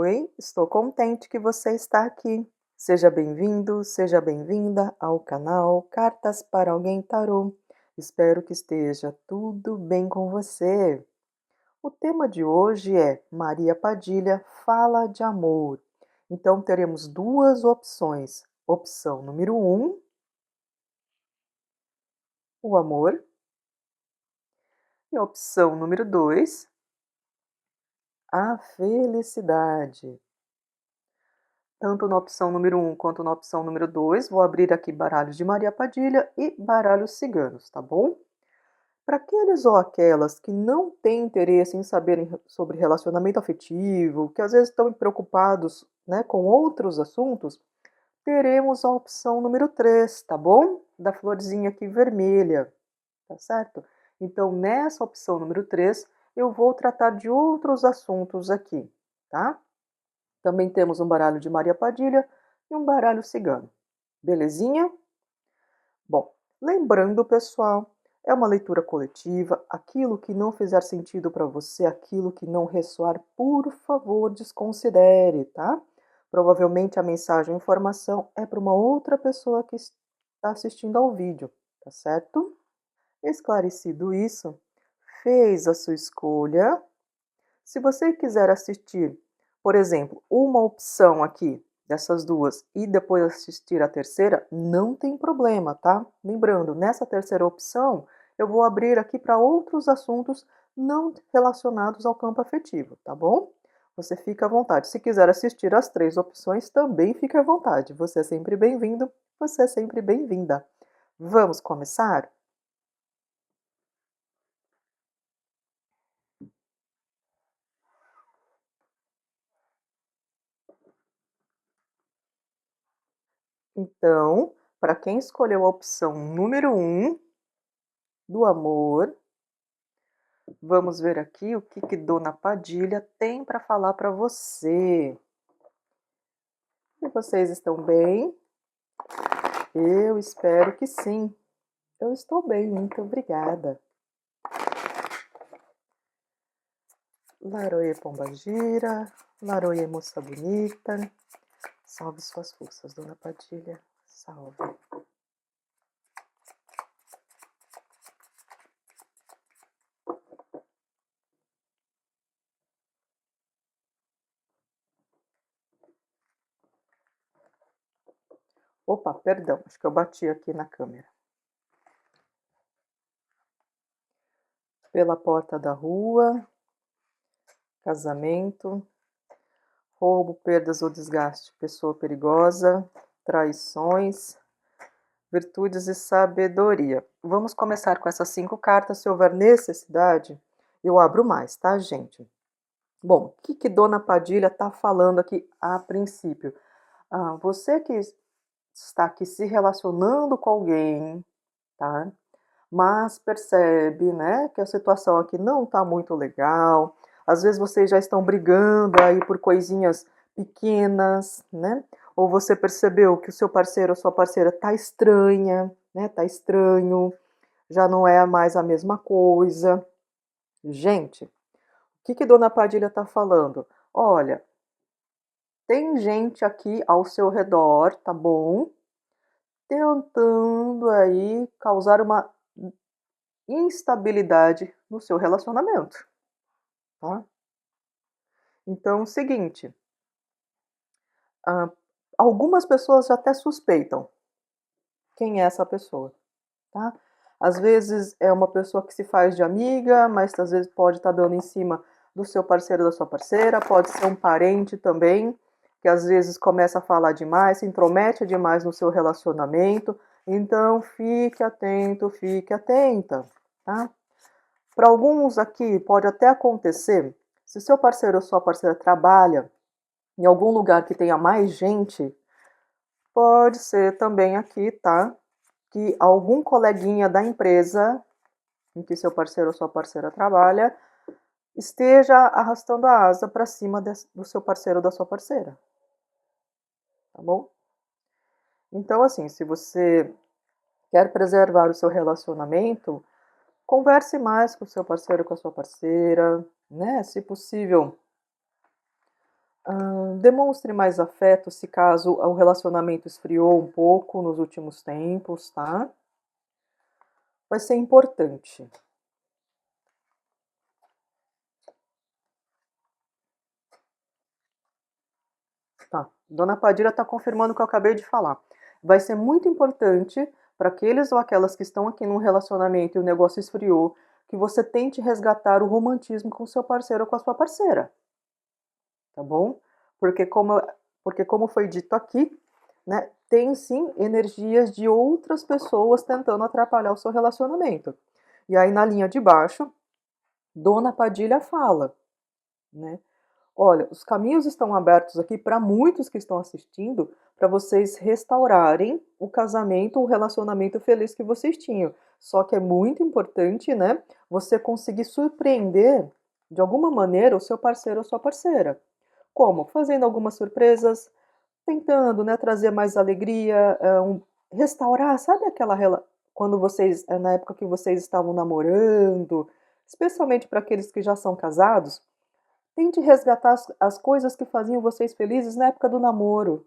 Oi, estou contente que você está aqui. Seja bem-vindo, seja bem-vinda ao canal Cartas para Alguém Tarô. Espero que esteja tudo bem com você. O tema de hoje é Maria Padilha fala de amor. Então teremos duas opções. Opção número 1, o amor. E opção número 2, a felicidade. Tanto na opção número 1 quanto na opção número 2, vou abrir aqui baralhos de Maria Padilha e baralhos ciganos, tá bom? Para aqueles ou aquelas que não têm interesse em saberem sobre relacionamento afetivo, que às vezes estão preocupados, né, com outros assuntos, teremos a opção número 3, tá bom? Da florzinha aqui vermelha, tá certo? Então, nessa opção número 3, eu vou tratar de outros assuntos aqui, tá? Também temos um baralho de Maria Padilha e um baralho cigano. Belezinha? Bom, lembrando, pessoal, é uma leitura coletiva. Aquilo que não fizer sentido para você, aquilo que não ressoar, por favor, desconsidere, tá? Provavelmente a mensagem ou informação é para uma outra pessoa que está assistindo ao vídeo, tá certo? Esclarecido isso, fez a sua escolha. Se você quiser assistir, por exemplo, uma opção aqui dessas duas e depois assistir a terceira, não tem problema, tá? Lembrando, nessa terceira opção, eu vou abrir aqui para outros assuntos não relacionados ao campo afetivo, tá bom? Você fica à vontade. Se quiser assistir as três opções, também fique à vontade. Você é sempre bem-vindo, você é sempre bem-vinda. Vamos começar? Então, para quem escolheu a opção número 1, do amor, vamos ver aqui o que Dona Padilha tem para falar para você. E vocês estão bem? Eu espero que sim. Eu estou bem, muito obrigada. Laroie Pombagira, Laroie Moça Bonita, salve suas forças, Dona Padilha, salve. Opa, perdão, acho que eu bati aqui na câmera. Pela porta da rua, casamento, roubo, perdas ou desgaste, pessoa perigosa, traições, virtudes e sabedoria. Vamos começar com essas 5 cartas. Se houver necessidade, eu abro mais, tá, gente? Bom, o que Dona Padilha está falando aqui a princípio? Você que está aqui se relacionando com alguém, tá? Mas percebe, né, que a situação aqui não está muito legal. Às vezes vocês já estão brigando aí por coisinhas pequenas, né? Ou você percebeu que o seu parceiro ou sua parceira tá estranha, né? Tá estranho, já não é mais a mesma coisa. Gente, o que Dona Padilha tá falando? Olha, tem gente aqui ao seu redor, tá bom? Tentando aí causar uma instabilidade no seu relacionamento, tá? Então, é o seguinte, ah, algumas pessoas até suspeitam quem é essa pessoa, tá? Às vezes é uma pessoa que se faz de amiga, mas às vezes pode estar dando em cima do seu parceiro ou da sua parceira, pode ser um parente também, que às vezes começa a falar demais, se intromete demais no seu relacionamento. Então, fique atento, fique atenta, tá? Para alguns aqui pode até acontecer, se seu parceiro ou sua parceira trabalha em algum lugar que tenha mais gente, pode ser também aqui, tá? Que algum coleguinha da empresa em que seu parceiro ou sua parceira trabalha esteja arrastando a asa para cima do seu parceiro ou da sua parceira, tá bom? Então, assim, se você quer preservar o seu relacionamento, converse mais com o seu parceiro, com a sua parceira, né? Se possível, Demonstre mais afeto se caso o relacionamento esfriou um pouco nos últimos tempos, tá? Vai ser importante. Tá. Dona Padilha está confirmando o que eu acabei de falar. Vai ser muito importante para aqueles ou aquelas que estão aqui num relacionamento e o negócio esfriou, que você tente resgatar o romantismo com seu parceiro ou com a sua parceira, tá bom? Porque como, porque como foi dito aqui, né, tem sim energias de outras pessoas tentando atrapalhar o seu relacionamento. E aí na linha de baixo, Dona Padilha fala, né? Olha, os caminhos estão abertos aqui para muitos que estão assistindo, para vocês restaurarem o casamento, o relacionamento feliz que vocês tinham. Só que é muito importante, né, você conseguir surpreender de alguma maneira o seu parceiro ou sua parceira. Como? Fazendo algumas surpresas, tentando, né, trazer mais alegria, restaurar, sabe aquela quando vocês, na época que vocês estavam namorando, especialmente para aqueles que já são casados, tente resgatar as coisas que faziam vocês felizes na época do namoro,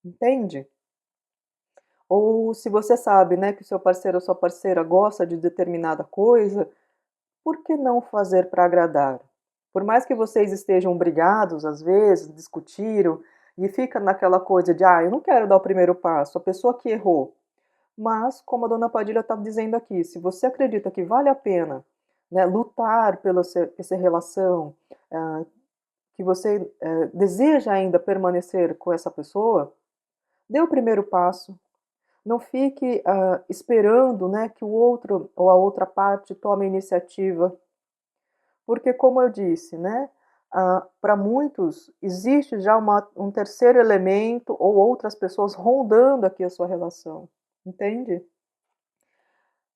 entende? Ou se você sabe, né, que o seu parceiro ou sua parceira gosta de determinada coisa, por que não fazer para agradar? Por mais que vocês estejam brigados, às vezes, discutiram, e fica naquela coisa de, eu não quero dar o primeiro passo, a pessoa que errou. Mas, como a dona Padilha está dizendo aqui, se você acredita que vale a pena, né, lutar pela essa relação, ah, que você deseja ainda permanecer com essa pessoa, dê o primeiro passo. Não fique esperando, né, que o outro ou a outra parte tome a iniciativa. Porque, como eu disse, né, para muitos existe já um terceiro elemento ou outras pessoas rondando aqui a sua relação. Entende?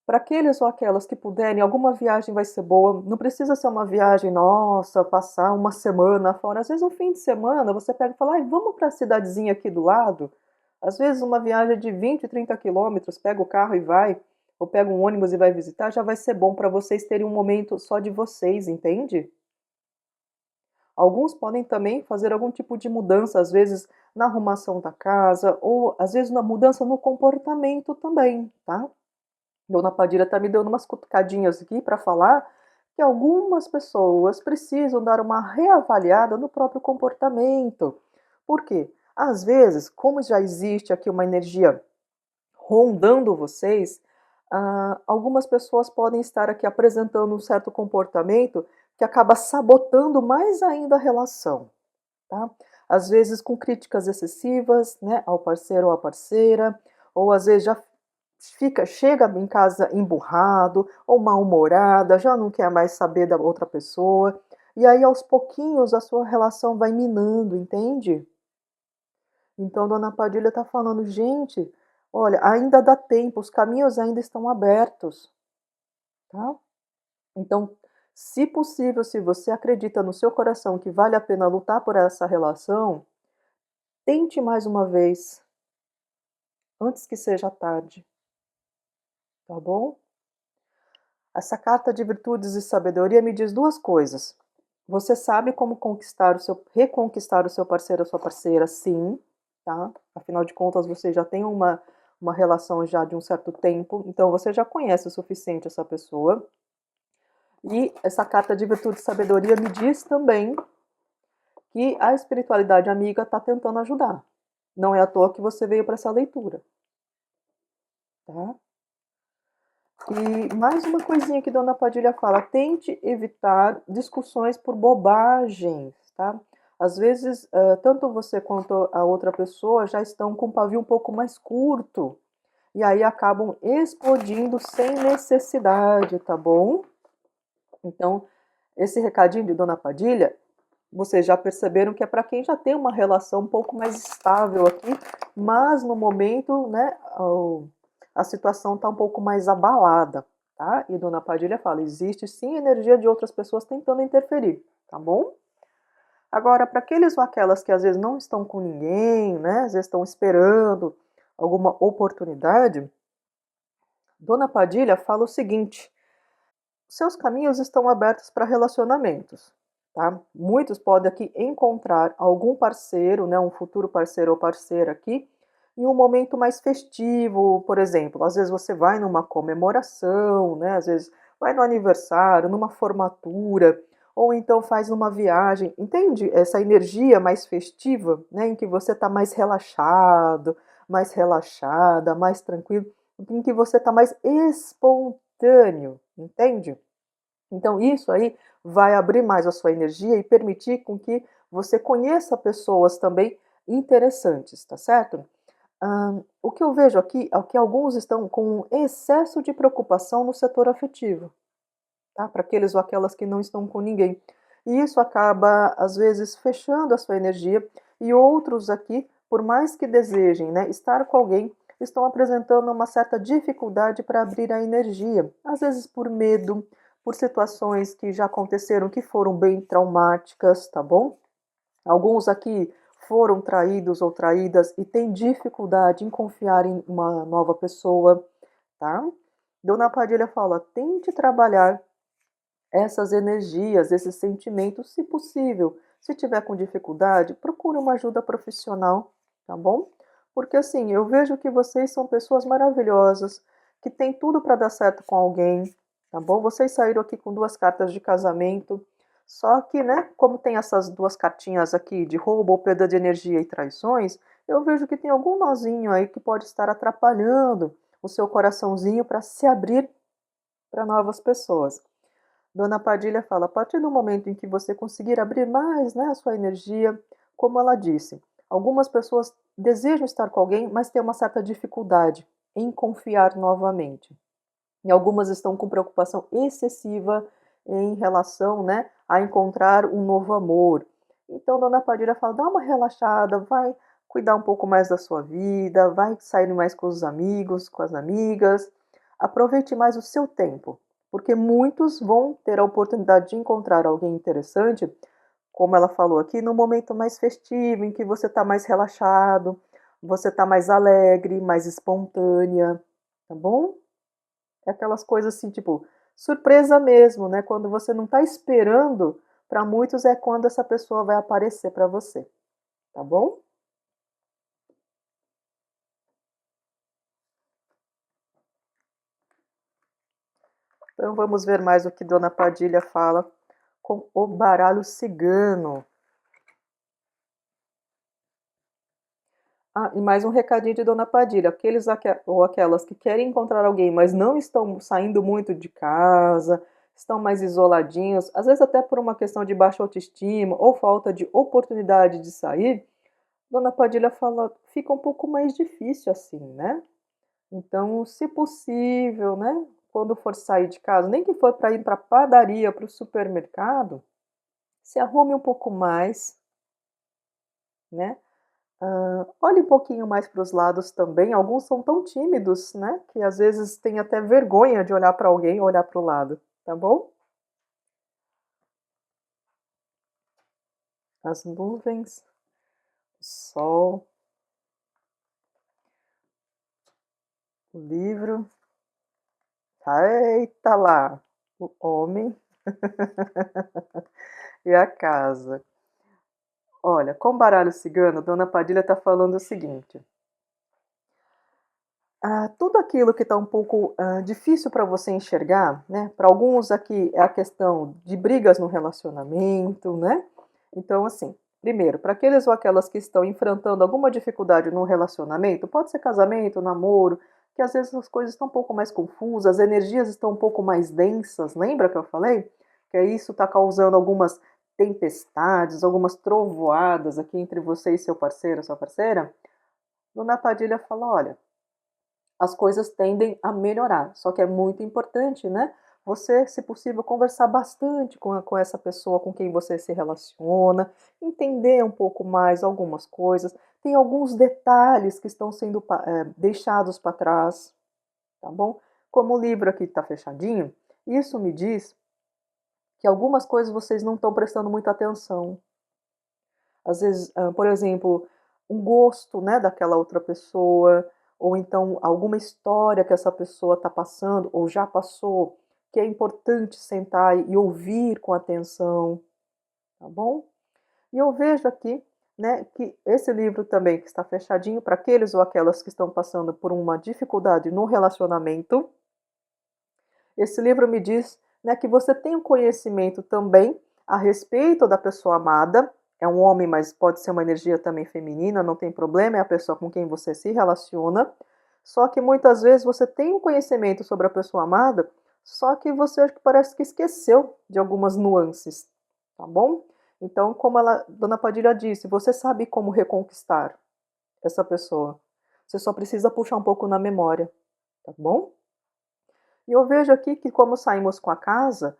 Para aqueles ou aquelas que puderem, alguma viagem vai ser boa. Não precisa ser uma viagem, nossa, passar uma semana fora. Às vezes, um fim de semana, você pega e fala, vamos para a cidadezinha aqui do lado. Às vezes, uma viagem de 20, 30 quilômetros, pega o carro e vai, ou pega um ônibus e vai visitar, já vai ser bom para vocês terem um momento só de vocês, entende? Alguns podem também fazer algum tipo de mudança, às vezes na arrumação da casa, ou às vezes na mudança no comportamento também, tá? Dona Padilha está me dando umas cutucadinhas aqui para falar que algumas pessoas precisam dar uma reavaliada no próprio comportamento. Por quê? Às vezes, como já existe aqui uma energia rondando vocês, algumas pessoas podem estar aqui apresentando um certo comportamento que acaba sabotando mais ainda a relação, tá? Às vezes com críticas excessivas, né, ao parceiro ou à parceira, ou às vezes já chega em casa emburrado ou mal-humorada, já não quer mais saber da outra pessoa. E aí, aos pouquinhos, a sua relação vai minando, entende? Então, Dona Padilha está falando, gente, olha, ainda dá tempo, os caminhos ainda estão abertos, tá? Então, se possível, se você acredita no seu coração que vale a pena lutar por essa relação, tente mais uma vez, antes que seja tarde, tá bom? Essa carta de virtudes e sabedoria me diz duas coisas. Você sabe como reconquistar o seu parceiro ou sua parceira, sim, tá? Afinal de contas, você já tem uma relação já de um certo tempo, então você já conhece o suficiente essa pessoa. E essa carta de virtude e sabedoria me diz também que a espiritualidade amiga está tentando ajudar. Não é à toa que você veio para essa leitura, tá? E mais uma coisinha que Dona Padilha fala: tente evitar discussões por bobagens, tá? Às vezes, tanto você quanto a outra pessoa já estão com o pavio um pouco mais curto e aí acabam explodindo sem necessidade, tá bom? Então, esse recadinho de Dona Padilha, vocês já perceberam que é para quem já tem uma relação um pouco mais estável aqui, mas no momento, né, a situação está um pouco mais abalada, tá? E Dona Padilha fala, existe sim energia de outras pessoas tentando interferir, tá bom? Agora, para aqueles ou aquelas que às vezes não estão com ninguém, né, às vezes estão esperando alguma oportunidade, Dona Padilha fala o seguinte, seus caminhos estão abertos para relacionamentos. tá? Muitos podem aqui encontrar algum parceiro, né, um futuro parceiro ou parceira aqui, em um momento mais festivo, por exemplo, às vezes você vai numa comemoração, né, às vezes vai no aniversário, numa formatura, ou então faz numa viagem, entende? Essa energia mais festiva, né, em que você está mais relaxado, mais relaxada, mais tranquilo, em que você está mais espontâneo, entende? Então isso aí vai abrir mais a sua energia e permitir com que você conheça pessoas também interessantes, tá certo? O que eu vejo aqui é que alguns estão com um excesso de preocupação no setor afetivo, tá? Para aqueles ou aquelas que não estão com ninguém. E isso acaba, às vezes, fechando a sua energia, e outros aqui, por mais que desejem, né, estar com alguém, estão apresentando uma certa dificuldade para abrir a energia, às vezes por medo, por situações que já aconteceram que foram bem traumáticas, tá bom? Alguns aqui foram traídos ou traídas e têm dificuldade em confiar em uma nova pessoa, tá? Dona Padilha fala: tente trabalhar essas energias, esses sentimentos, se possível. Se tiver com dificuldade, procure uma ajuda profissional, tá bom? Porque assim, eu vejo que vocês são pessoas maravilhosas, que têm tudo para dar certo com alguém, tá bom? Vocês saíram aqui com 2 cartas de casamento, só que, né, como tem essas 2 cartinhas aqui de roubo ou perda de energia e traições, eu vejo que tem algum nozinho aí que pode estar atrapalhando o seu coraçãozinho para se abrir para novas pessoas. Dona Padilha fala: a partir do momento em que você conseguir abrir mais, né, a sua energia, como ela disse, algumas pessoas desejam estar com alguém, mas têm uma certa dificuldade em confiar novamente. E algumas estão com preocupação excessiva em relação, né, a encontrar um novo amor. Então, Dona Padilha fala: dá uma relaxada, vai cuidar um pouco mais da sua vida, vai sair mais com os amigos, com as amigas. Aproveite mais o seu tempo, porque muitos vão ter a oportunidade de encontrar alguém interessante, como ela falou aqui, no momento mais festivo, em que você está mais relaxado, você está mais alegre, mais espontânea, tá bom? É aquelas coisas assim, tipo, surpresa mesmo, né? Quando você não está esperando, para muitos é quando essa pessoa vai aparecer para você, tá bom? Então vamos ver mais o que Dona Padilha fala com o baralho cigano. Ah, e mais um recadinho de Dona Padilha. Aqueles ou aquelas que querem encontrar alguém, mas não estão saindo muito de casa, estão mais isoladinhos, às vezes até por uma questão de baixa autoestima ou falta de oportunidade de sair, Dona Padilha fala, fica um pouco mais difícil assim, né? Então, se possível, né? Quando for sair de casa, nem que for para ir para a padaria, para o supermercado, se arrume um pouco mais, né? Olhe um pouquinho mais para os lados também. Alguns são tão tímidos, né? Que às vezes tem até vergonha de olhar para alguém, olhar para o lado, tá bom? As nuvens, o sol, o livro. Eita lá! O homem e a casa. Olha, com baralho cigano, Dona Padilha está falando o seguinte: tudo aquilo que está um pouco difícil para você enxergar, né? Para alguns aqui é a questão de brigas no relacionamento, né? Então, assim, primeiro, para aqueles ou aquelas que estão enfrentando alguma dificuldade no relacionamento, pode ser casamento, namoro, que às vezes as coisas estão um pouco mais confusas, as energias estão um pouco mais densas, lembra que eu falei? Que isso está causando algumas tempestades, algumas trovoadas aqui entre você e seu parceiro, sua parceira. Dona Padilha fala: olha, as coisas tendem a melhorar. Só que é muito importante, né? Você, se possível, conversar bastante com essa pessoa com quem você se relaciona, entender um pouco mais algumas coisas. Tem alguns detalhes que estão sendo deixados para trás, tá bom? Como o livro aqui está fechadinho, isso me diz que algumas coisas vocês não estão prestando muita atenção. Às vezes, por exemplo, um gosto, né, daquela outra pessoa, ou então alguma história que essa pessoa está passando ou já passou, que é importante sentar e ouvir com atenção, tá bom? E eu vejo aqui, né, que esse livro também que está fechadinho para aqueles ou aquelas que estão passando por uma dificuldade no relacionamento. Esse livro me diz, né, que você tem um conhecimento também a respeito da pessoa amada. É um homem, mas pode ser uma energia também feminina, não tem problema, é a pessoa com quem você se relaciona. Só que muitas vezes você tem um conhecimento sobre a pessoa amada, só que você parece que esqueceu de algumas nuances, tá bom? Então, como Dona Padilha disse, você sabe como reconquistar essa pessoa. Você só precisa puxar um pouco na memória, tá bom? E eu vejo aqui que, como saímos com a casa,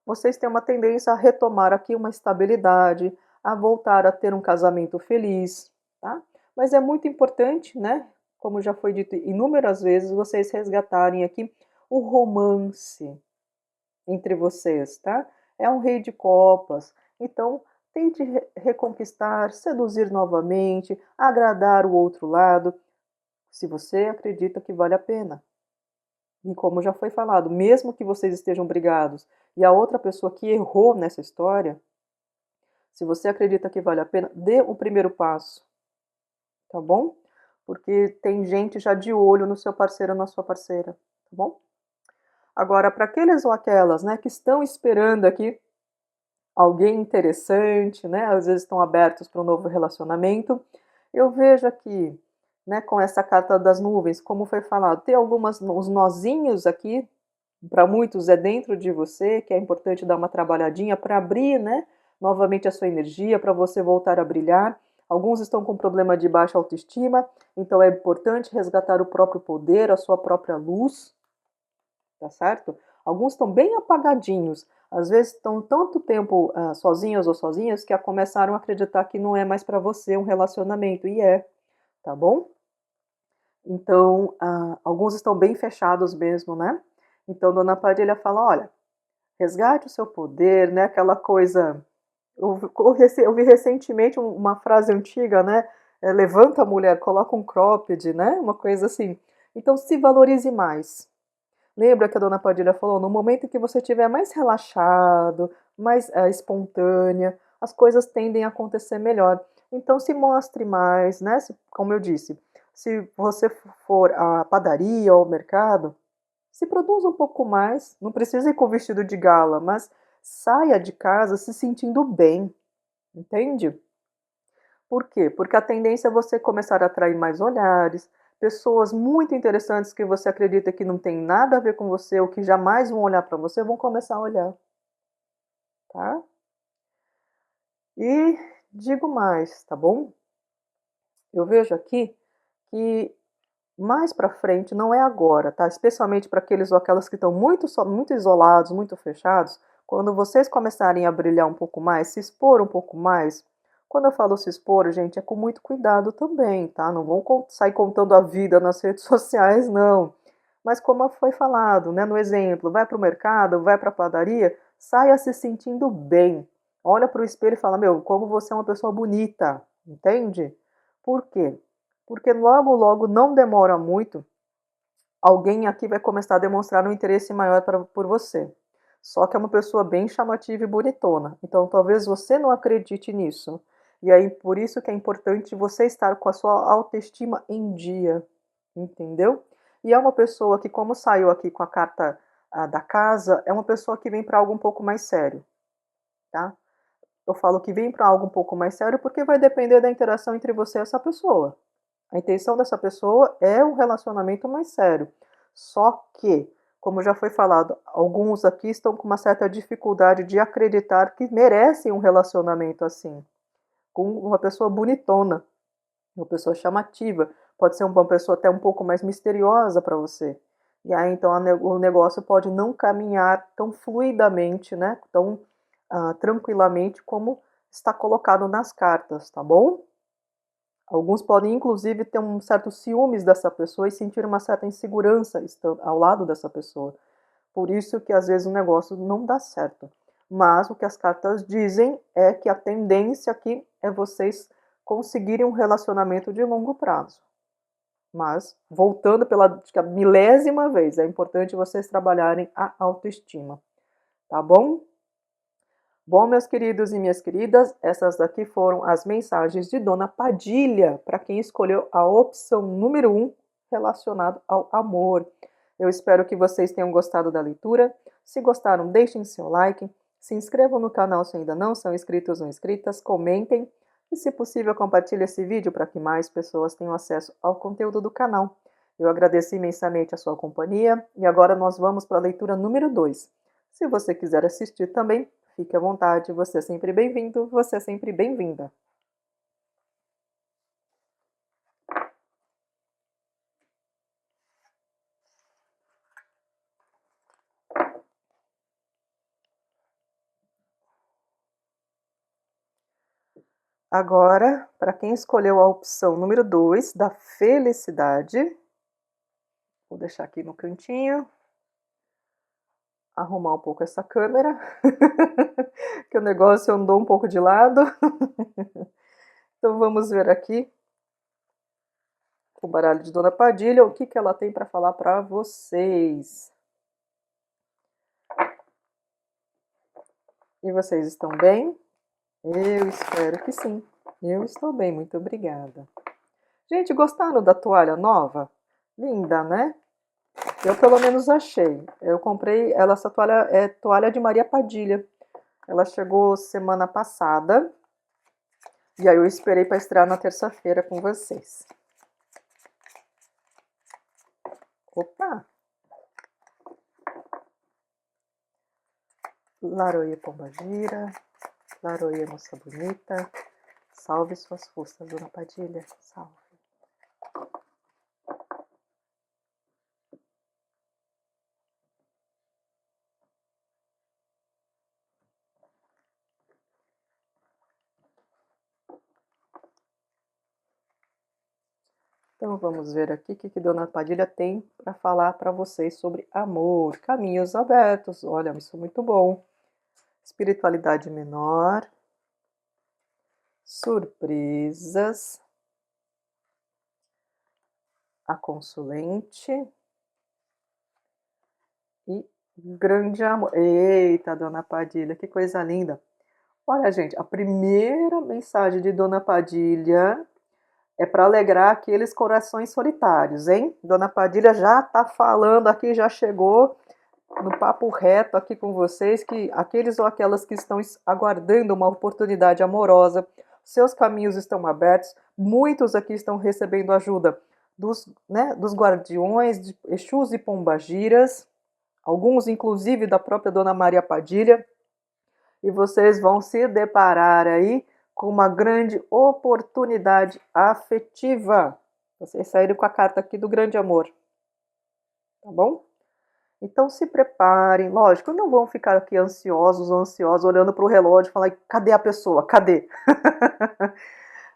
vocês têm uma tendência a retomar aqui uma estabilidade, a voltar a ter um casamento feliz, tá? Mas é muito importante, né? Como já foi dito inúmeras vezes, vocês resgatarem aqui o romance entre vocês, tá? É um rei de copas, então tente reconquistar, seduzir novamente, agradar o outro lado, se você acredita que vale a pena. E como já foi falado, mesmo que vocês estejam brigados e a outra pessoa que errou nessa história, se você acredita que vale a pena, dê o primeiro passo, tá bom? Porque tem gente já de olho no seu parceiro ou na sua parceira, tá bom? Agora, para aqueles ou aquelas, né, que estão esperando aqui alguém interessante, né, às vezes estão abertos para um novo relacionamento, eu vejo aqui, né, com essa carta das nuvens, como foi falado, tem algumas uns nozinhos aqui. Para muitos é dentro de você, que é importante dar uma trabalhadinha para abrir, né, novamente a sua energia, para você voltar a brilhar. Alguns estão com problema de baixa autoestima, então é importante resgatar o próprio poder, a sua própria luz, tá certo? Alguns estão bem apagadinhos, às vezes estão tanto tempo sozinhos ou sozinhas que começaram a acreditar que não é mais para você um relacionamento, e é, tá bom? Então, alguns estão bem fechados mesmo, né? Então, Dona Padilha fala, olha, resgate o seu poder, né? Aquela coisa... Eu vi recentemente uma frase antiga, né? Levanta a mulher, coloca um cropped, né? Uma coisa assim. Então, se valorize mais. Lembra que a Dona Padilha falou? No momento em que você estiver mais relaxado, mais espontânea, as coisas tendem a acontecer melhor. Então, se mostre mais, né? Como eu disse, se você for à padaria ou ao mercado, se produza um pouco mais, não precisa ir com vestido de gala, mas saia de casa se sentindo bem, entende? Por quê? Porque a tendência é você começar a atrair mais olhares, pessoas muito interessantes que você acredita que não tem nada a ver com você ou que jamais vão olhar para você, vão começar a olhar, tá? E digo mais, tá bom? Eu vejo aqui que mais para frente, não é agora, tá? Especialmente para aqueles ou aquelas que estão muito isolados, muito fechados, quando vocês começarem a brilhar um pouco mais, se expor um pouco mais. Quando eu falo se expor, gente, é com muito cuidado também, tá? Não vão sair contando a vida nas redes sociais, não. Mas como foi falado, né, no exemplo, vai para o mercado, vai para a padaria, saia se sentindo bem. Olha para o espelho e fala, meu, como você é uma pessoa bonita, entende? Por quê? Porque logo, logo, não demora muito, alguém aqui vai começar a demonstrar um interesse maior por você. Só que é uma pessoa bem chamativa e bonitona. Então, talvez você não acredite nisso. E aí, por isso que é importante você estar com a sua autoestima em dia. Entendeu? E é uma pessoa que, como saiu aqui com a carta da casa, é uma pessoa que vem para algo um pouco mais sério. Tá? Eu falo que vem para algo um pouco mais sério porque vai depender da interação entre você e essa pessoa. A intenção dessa pessoa é um relacionamento mais sério. Só que, como já foi falado, alguns aqui estão com uma certa dificuldade de acreditar que merecem um relacionamento assim, com uma pessoa bonitona, uma pessoa chamativa, pode ser uma pessoa até um pouco mais misteriosa para você. E aí então o negócio pode não caminhar tão fluidamente, né? Tão tranquilamente como está colocado nas cartas, tá bom? Alguns podem, inclusive, ter um certo ciúmes dessa pessoa e sentir uma certa insegurança estando ao lado dessa pessoa. Por isso que, às vezes, o negócio não dá certo. Mas o que as cartas dizem é que a tendência aqui é vocês conseguirem um relacionamento de longo prazo. Mas, voltando pela milésima vez, é importante vocês trabalharem a autoestima. Tá bom? Bom, meus queridos e minhas queridas, essas daqui foram as mensagens de Dona Padilha, para quem escolheu a opção número 1, relacionado ao amor. Eu espero que vocês tenham gostado da leitura. Se gostaram, deixem seu like, se inscrevam no canal se ainda não são inscritos ou inscritas, comentem e, se possível, compartilhe esse vídeo para que mais pessoas tenham acesso ao conteúdo do canal. Eu agradeço imensamente a sua companhia e agora nós vamos para a leitura número 2. Se você quiser assistir também, fique à vontade, você é sempre bem-vindo, você é sempre bem-vinda. Agora, para quem escolheu a opção número 2, da felicidade, vou deixar aqui no cantinho, arrumar um pouco essa câmera, que o negócio andou um pouco de lado. Então vamos ver aqui o baralho de Dona Padilha, o que ela tem para falar para vocês. E vocês estão bem? Eu espero que sim. Eu estou bem, muito obrigada. Gente, gostaram da toalha nova? Linda, né? Eu pelo menos achei. Eu comprei ela, essa toalha é toalha de Maria Padilha. Ela chegou semana passada. E aí eu esperei para estrear na terça-feira com vocês. Opa! Laroia Pombagira, Laroia moça bonita. Salve suas forças, Dona Padilha. Salve. Então vamos ver aqui o que Dona Padilha tem para falar para vocês sobre amor. Caminhos abertos, olha, isso é muito bom. Espiritualidade menor. Surpresas. A consulente. E grande amor. Eita, Dona Padilha, que coisa linda. Olha, gente, a primeira mensagem de Dona Padilha é para alegrar aqueles corações solitários, hein? Dona Padilha já tá falando aqui, já chegou no papo reto aqui com vocês, que aqueles ou aquelas que estão aguardando uma oportunidade amorosa, seus caminhos estão abertos, muitos aqui estão recebendo ajuda dos guardiões, de Exus e Pombagiras, alguns inclusive da própria Dona Maria Padilha, e vocês vão se deparar aí com uma grande oportunidade afetiva. Vocês saíram com a carta aqui do grande amor, tá bom? Então se preparem, lógico, não vão ficar aqui ansiosos ou ansiosos, olhando para o relógio e falar, cadê a pessoa? Cadê?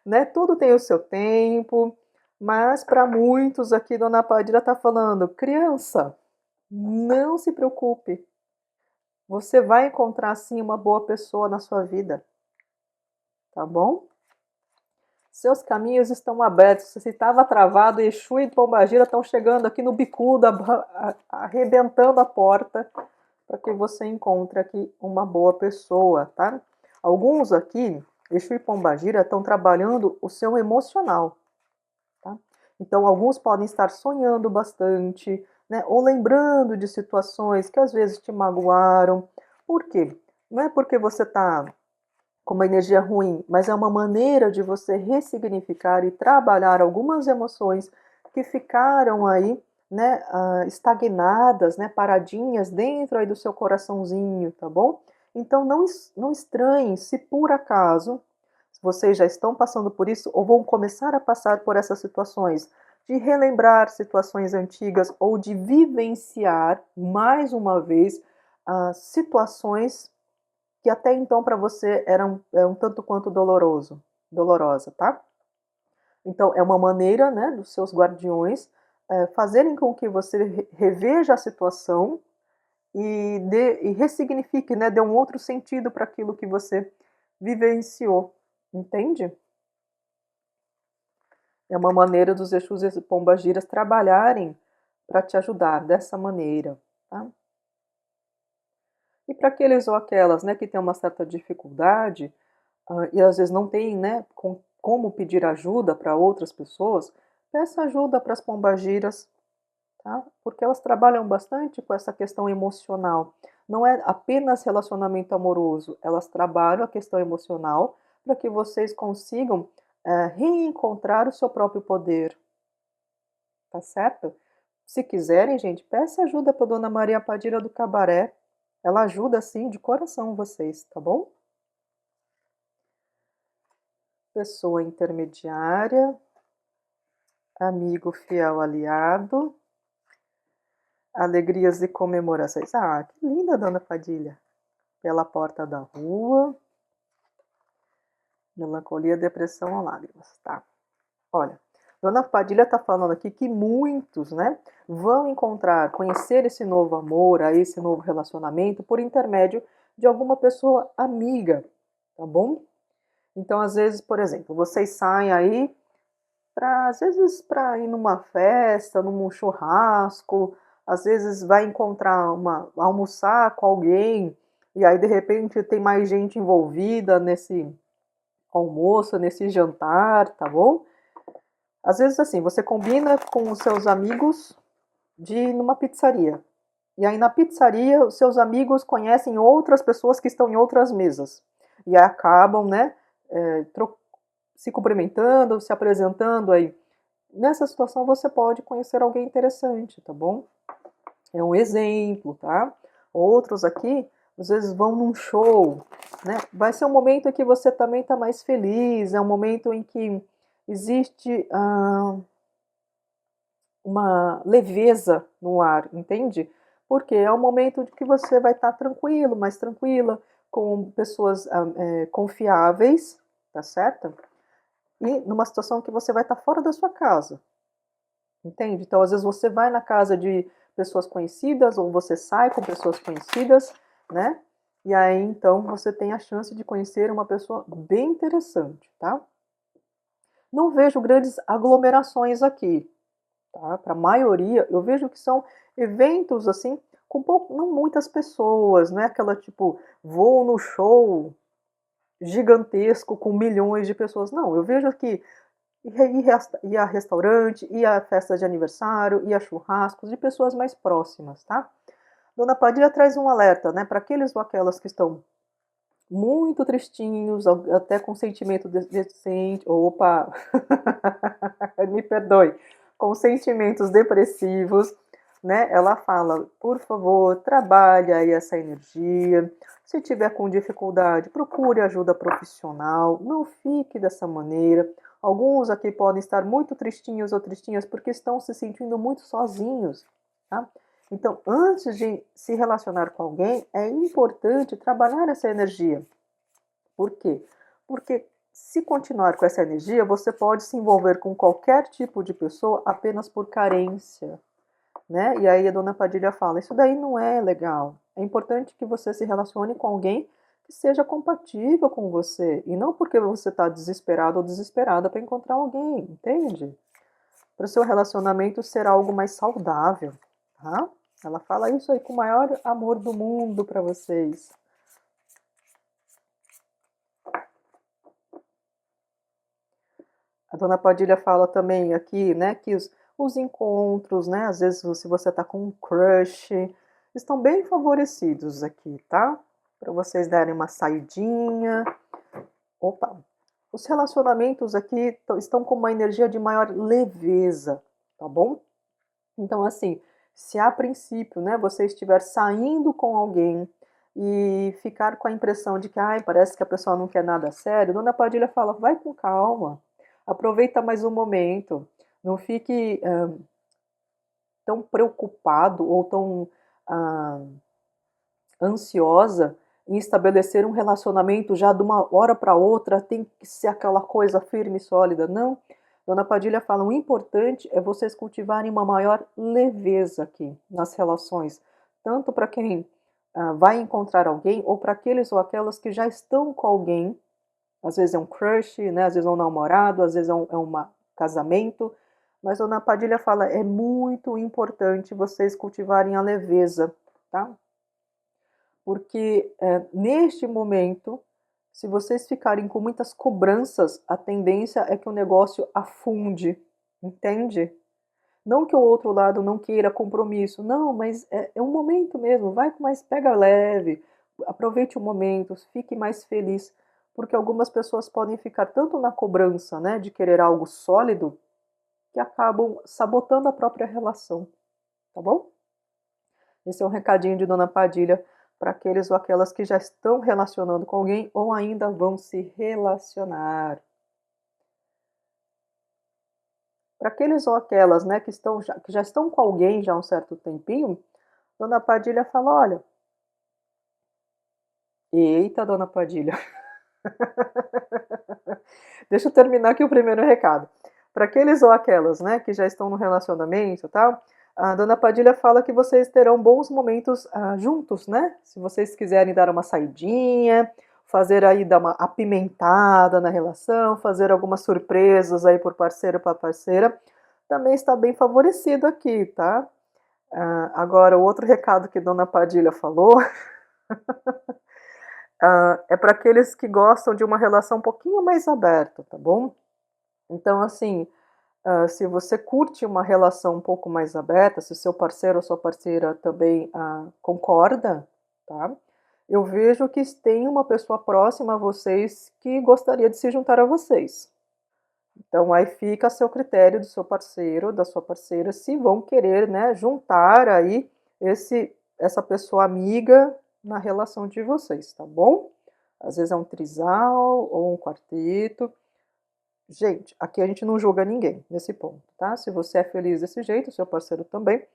Né? Tudo tem o seu tempo, mas para muitos aqui, Dona Padilha está falando, criança, não se preocupe, você vai encontrar sim uma boa pessoa na sua vida, tá bom? Seus caminhos estão abertos. Se estava travado, Exu e Pombagira estão chegando aqui no bicudo, arrebentando a porta, para que você encontre aqui uma boa pessoa, tá? Alguns aqui, Exu e Pombagira, estão trabalhando o seu emocional, tá? Então, alguns podem estar sonhando bastante, né? Ou lembrando de situações que às vezes te magoaram. Por quê? Não é porque você está com uma energia ruim, mas é uma maneira de você ressignificar e trabalhar algumas emoções que ficaram aí, né, estagnadas, né, paradinhas dentro aí do seu coraçãozinho, tá bom? Então não estranhem se por acaso vocês já estão passando por isso ou vão começar a passar por essas situações, de relembrar situações antigas ou de vivenciar mais uma vez situações que até então para você era um tanto quanto dolorosa, tá? Então é uma maneira, né, dos seus guardiões fazerem com que você reveja a situação e ressignifique, né, dê um outro sentido para aquilo que você vivenciou, entende? É uma maneira dos Exus e Pombagiras trabalharem para te ajudar dessa maneira, tá? E para aqueles ou aquelas, né, que têm uma certa dificuldade, e às vezes não tem, né, como pedir ajuda para outras pessoas, peça ajuda para as pombagiras, tá? Porque elas trabalham bastante com essa questão emocional. Não é apenas relacionamento amoroso, elas trabalham a questão emocional para que vocês consigam reencontrar o seu próprio poder, tá certo? Se quiserem, gente, peça ajuda para Dona Maria Padilha do Cabaré. Ela ajuda, assim, de coração vocês, tá bom? Pessoa intermediária, amigo fiel aliado, alegrias e comemorações. Ah, que linda, Dona Padilha. Pela porta da rua, melancolia, depressão ou lágrimas, tá? Olha, Dona Padilha está falando aqui que muitos, né, vão encontrar, conhecer esse novo amor, esse novo relacionamento por intermédio de alguma pessoa amiga, tá bom? Então, às vezes, por exemplo, vocês saem aí às vezes para ir numa festa, num churrasco, às vezes vai encontrar almoçar com alguém e aí de repente tem mais gente envolvida nesse almoço, nesse jantar, tá bom? Às vezes assim, você combina com os seus amigos de ir numa pizzaria. E aí na pizzaria, os seus amigos conhecem outras pessoas que estão em outras mesas. E aí acabam, né, se cumprimentando, se apresentando aí. Nessa situação você pode conhecer alguém interessante, tá bom? É um exemplo, tá? Outros aqui, às vezes vão num show, né? Vai ser um momento em que você também está mais feliz, é um momento em que existe uma leveza no ar, entende? Porque é um momento de que você vai estar tranquilo, mais tranquila, com pessoas confiáveis, tá certo? E numa situação que você vai estar fora da sua casa, entende? Então, às vezes você vai na casa de pessoas conhecidas ou você sai com pessoas conhecidas, né? E aí, então, você tem a chance de conhecer uma pessoa bem interessante, tá? Não vejo grandes aglomerações aqui, tá? Para a maioria, eu vejo que são eventos assim com pouco, não muitas pessoas, não é aquela tipo vou no show gigantesco com milhões de pessoas. Não, eu vejo que ir a restaurante, ir a festa de aniversário, ir a churrascos de pessoas mais próximas, tá? Dona Padilha traz um alerta, né, para aqueles ou aquelas que estão muito tristinhos, até com sentimento decente, opa, me perdoe, com sentimentos depressivos, né? Ela fala, por favor, trabalhe aí essa energia. Se tiver com dificuldade, procure ajuda profissional. Não fique dessa maneira. Alguns aqui podem estar muito tristinhos ou tristinhas porque estão se sentindo muito sozinhos, tá? Então, antes de se relacionar com alguém, é importante trabalhar essa energia. Por quê? Porque se continuar com essa energia, você pode se envolver com qualquer tipo de pessoa apenas por carência, né? E aí a dona Padilha fala: isso daí não é legal. É importante que você se relacione com alguém que seja compatível com você e não porque você está desesperado ou desesperada para encontrar alguém, entende? Para o seu relacionamento ser algo mais saudável, tá? Ela fala isso aí com o maior amor do mundo para vocês. A dona Padilha fala também aqui, né, que os encontros, né, às vezes se você está com um crush, estão bem favorecidos aqui, tá? Para vocês darem uma saidinha. Opa! Os relacionamentos aqui estão com uma energia de maior leveza, tá bom? Então, assim, se a princípio, né, você estiver saindo com alguém e ficar com a impressão de que, ai, parece que a pessoa não quer nada sério, Dona Padilha fala, vai com calma, aproveita mais um momento, não fique tão preocupado ou tão ah, ansiosa em estabelecer um relacionamento já de uma hora para outra, tem que ser aquela coisa firme e sólida. Não. Dona Padilha fala, o importante é vocês cultivarem uma maior leveza aqui nas relações, tanto para quem vai encontrar alguém ou para aqueles ou aquelas que já estão com alguém. Às vezes é um crush, né? Às vezes é um namorado, às vezes é um casamento. Mas Dona Padilha fala, é muito importante vocês cultivarem a leveza, tá? porque neste momento, se vocês ficarem com muitas cobranças, a tendência é que o negócio afunde, entende? Não que o outro lado não queira compromisso, não, mas é um momento mesmo, vai com mais, pega leve, aproveite o momento, fique mais feliz, porque algumas pessoas podem ficar tanto na cobrança, né, de querer algo sólido, que acabam sabotando a própria relação, tá bom? Esse é um recadinho de Dona Padilha para aqueles ou aquelas que já estão relacionando com alguém ou ainda vão se relacionar. Para aqueles ou aquelas, né, que já estão com alguém já há um certo tempinho, Dona Padilha fala: olha, eita, Dona Padilha, deixa eu terminar aqui o primeiro recado. Para aqueles ou aquelas, né, que já estão no relacionamento, e tal, a Dona Padilha fala que vocês terão bons momentos juntos, né? Se vocês quiserem dar uma saidinha, fazer aí dar uma apimentada na relação, fazer algumas surpresas aí por parceiro para parceira, também está bem favorecido aqui, tá? Agora, o outro recado que Dona Padilha falou é para aqueles que gostam de uma relação um pouquinho mais aberta, tá bom? Então, assim, se você curte uma relação um pouco mais aberta, se o seu parceiro ou sua parceira também concorda, tá? Eu vejo que tem uma pessoa próxima a vocês que gostaria de se juntar a vocês. Então aí fica a seu critério do seu parceiro, da sua parceira, se vão querer, né, juntar aí essa pessoa amiga na relação de vocês, tá bom? Às vezes é um trisal ou um quarteto. Gente, aqui a gente não julga ninguém nesse ponto, tá? Se você é feliz desse jeito, seu parceiro também.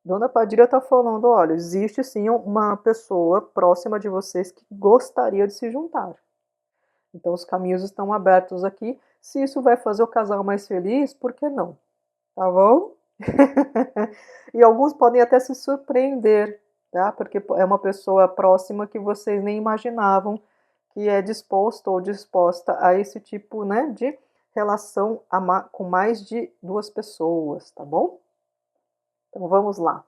Dona Padilha tá falando, olha, existe sim uma pessoa próxima de vocês que gostaria de se juntar. Então os caminhos estão abertos aqui. Se isso vai fazer o casal mais feliz, por que não? Tá bom? E alguns podem até se surpreender, tá? Porque é uma pessoa próxima que vocês nem imaginavam que é disposto ou disposta a esse tipo, né, de relação com mais de duas pessoas, tá bom? Então vamos lá.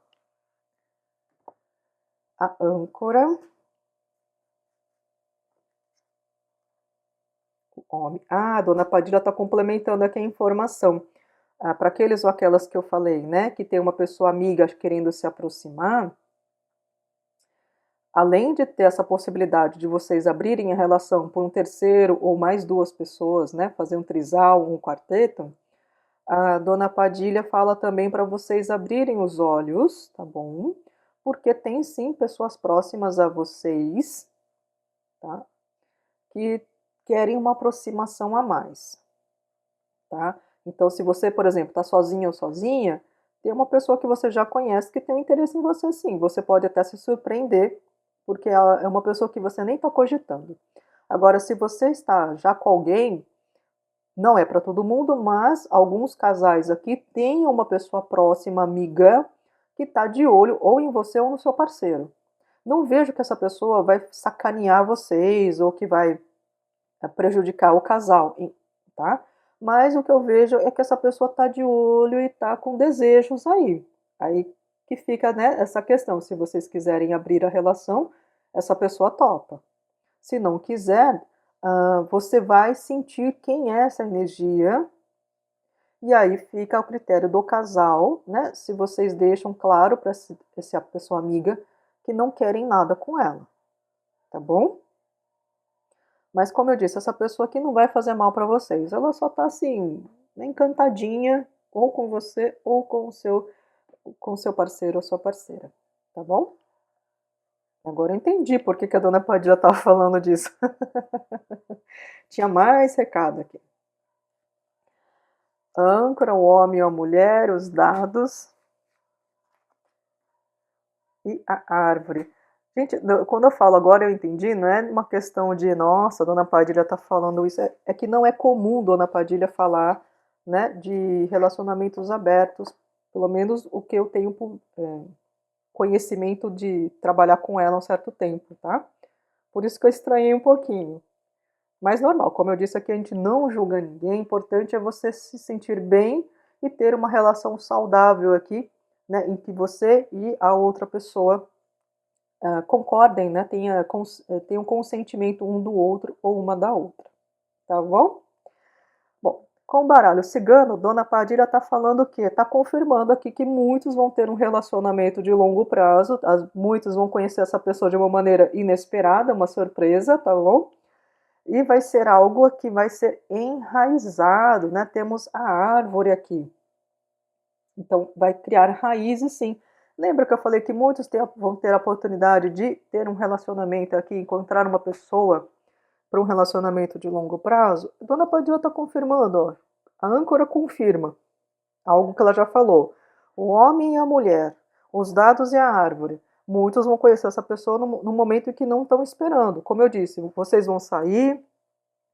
A âncora, o homem. Ah, a Dona Padilha está complementando aqui a informação. Para aqueles ou aquelas que eu falei, né, que tem uma pessoa amiga querendo se aproximar, além de ter essa possibilidade de vocês abrirem a relação por um terceiro ou mais duas pessoas, né, fazer um trisal, um quarteto, a Dona Padilha fala também para vocês abrirem os olhos, tá bom? Porque tem sim pessoas próximas a vocês, tá? Que querem uma aproximação a mais, tá? Então, se você, por exemplo, está sozinho ou sozinha, tem uma pessoa que você já conhece que tem um interesse em você sim. Você pode até se surpreender, porque ela é uma pessoa que você nem está cogitando. Agora, se você está já com alguém, não é para todo mundo, mas alguns casais aqui têm uma pessoa próxima, amiga, que está de olho ou em você ou no seu parceiro. Não vejo que essa pessoa vai sacanear vocês ou que vai prejudicar o casal, tá? Mas o que eu vejo é que essa pessoa está de olho e está com desejos aí. Aí que fica, né, essa questão. Se vocês quiserem abrir a relação, essa pessoa topa. Se não quiser, você vai sentir quem é essa energia. E aí fica ao critério do casal, né? Se vocês deixam claro para essa pessoa amiga que não querem nada com ela, tá bom? Mas como eu disse, essa pessoa aqui não vai fazer mal para vocês. Ela só tá assim, encantadinha, ou com você, ou com o seu parceiro ou sua parceira. Tá bom? Agora eu entendi por que a dona Padilha tava falando disso. Tinha mais recado aqui. Âncora, o homem ou a mulher, os dados e a árvore. Gente, quando eu falo agora eu entendi, não é uma questão de, nossa, a dona Padilha está falando isso, é que não é comum dona Padilha falar, né, de relacionamentos abertos, pelo menos o que eu tenho conhecimento de trabalhar com ela há um certo tempo, tá? Por isso que eu estranhei um pouquinho. Mas normal, como eu disse aqui, a gente não julga ninguém, o importante é você se sentir bem e ter uma relação saudável aqui, né, em que você e a outra pessoa concordem, né? Tenham consentimento um do outro ou uma da outra, tá bom? Bom, com o baralho cigano, Dona Padilha está falando o quê? Está confirmando aqui que muitos vão ter um relacionamento de longo prazo, muitos vão conhecer essa pessoa de uma maneira inesperada, uma surpresa, tá bom? E vai ser algo que vai ser enraizado, né? Temos a árvore aqui. Então, vai criar raízes, sim. Lembra que eu falei que muitos vão ter a oportunidade de ter um relacionamento aqui, encontrar uma pessoa para um relacionamento de longo prazo? Dona Padilha está confirmando, ó. A âncora confirma algo que ela já falou. O homem e a mulher, os dados e a árvore. Muitos vão conhecer essa pessoa no momento em que não estão esperando. Como eu disse, vocês vão sair,